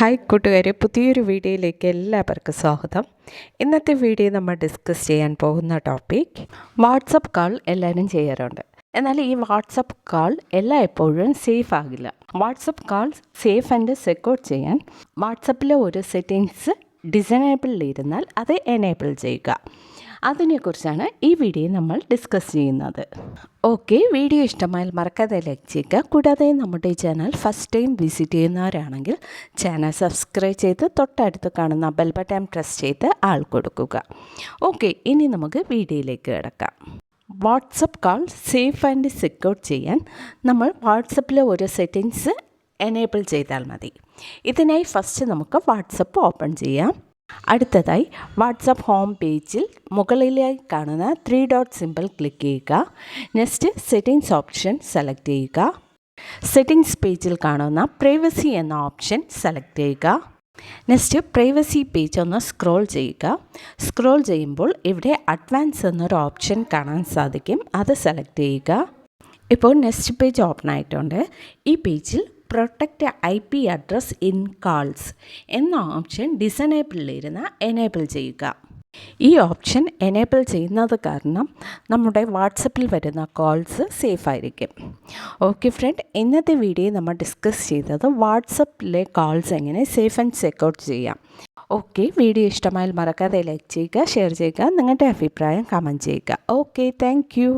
Hi കൂട്ടുകാരെ, പുതിയൊരു വീഡിയോയിലേക്ക് എല്ലാവർക്കും സ്വാഗതം. ഇന്നത്തെ വീഡിയോ നമ്മൾ ഡിസ്കസ് ചെയ്യാൻ പോകുന്ന ടോപ്പിക് വാട്സപ്പ് കാൾ എല്ലാവരും ചെയ്യാറുണ്ട്. എന്നാൽ ഈ വാട്സപ്പ് കാൾ എപ്പോഴും സേഫ് ആകില്ല. WhatsApp call safe and secure ചെയ്യാൻ വാട്സപ്പിലെ ഒരു സെറ്റിങ്സ് ഡിസേബിളിലിരുന്നാൽ അത് എനേബിൾ ചെയ്യുക. അതിനെക്കുറിച്ചാണ് ഈ വീഡിയോ നമ്മൾ ഡിസ്കസ് ചെയ്യുന്നത്. ഓക്കെ, വീഡിയോ ഇഷ്ടമായാൽ മറക്കാതെ ലൈക്ക് ചെയ്യുക. കൂടാതെ നമ്മുടെ ചാനൽ ഫസ്റ്റ് ടൈം വിസിറ്റ് ചെയ്യുന്നവരാണെങ്കിൽ ചാനൽ സബ്സ്ക്രൈബ് ചെയ്ത് തൊട്ടടുത്ത് കാണുന്ന ബെൽ ബട്ടൺ പ്രസ് ചെയ്ത് ആൾ കൊടുക്കുക. ഓക്കെ, ഇനി നമുക്ക് വീഡിയോയിലേക്ക് കിടക്കാം. WhatsApp call safe and secure ചെയ്യാൻ നമ്മൾ വാട്സപ്പിലെ ഒരു സെറ്റിങ്സ് എനേബിൾ ചെയ്താൽ മതി. ഇതിനായി ഫസ്റ്റ് നമുക്ക് വാട്സപ്പ് ഓപ്പൺ ചെയ്യാം. അടുത്തതായി വാട്സപ്പ് ഹോം പേജിൽ മുകളിലായി കാണുന്ന 3 ഡോട്ട് സിമ്പിൾ ക്ലിക്ക് ചെയ്യുക. നെക്സ്റ്റ് സെറ്റിങ്സ് ഓപ്ഷൻ സെലക്ട് ചെയ്യുക. സെറ്റിങ്സ് പേജിൽ കാണുന്ന പ്രൈവസി എന്ന ഓപ്ഷൻ സെലക്ട് ചെയ്യുക. നെക്സ്റ്റ് പ്രൈവസി പേജ് ഒന്ന് സ്ക്രോൾ ചെയ്യുക. സ്ക്രോൾ ചെയ്യുമ്പോൾ ഇവിടെ അഡ്വാൻസ് എന്നൊരു ഓപ്ഷൻ കാണാൻ സാധിക്കും, അത് സെലക്ട് ചെയ്യുക. ഇപ്പോൾ നെക്സ്റ്റ് പേജ് ഓപ്പൺ ആയിട്ടുണ്ട്. ഈ പേജിൽ protect IP address in calls എന്ന ഓപ്ഷൻ ഡിസേബിളിലിരുന്ന് എനേബിൾ ചെയ്യുക. ഈ ഓപ്ഷൻ എനേബിൾ ചെയ്യുന്നത് കാരണം നമ്മുടെ വാട്സപ്പിൽ വരുന്ന കോൾസ് സേഫ് ആയിരിക്കും. ഓക്കെ ഫ്രണ്ട്, ഇന്നത്തെ വീഡിയോ നമ്മൾ ഡിസ്കസ് ചെയ്തത് വാട്സപ്പിലെ കോൾസ് എങ്ങനെ സേഫ് ആൻഡ് സെക്യൂർ ചെയ്യാം. ഓക്കെ, വീഡിയോ ഇഷ്ടമായാൽ മറക്കാതെ ലൈക്ക് ചെയ്യുക, ഷെയർ ചെയ്യുക, നിങ്ങളുടെ അഭിപ്രായം കമൻറ്റ് ചെയ്യുക. Okay, thank you.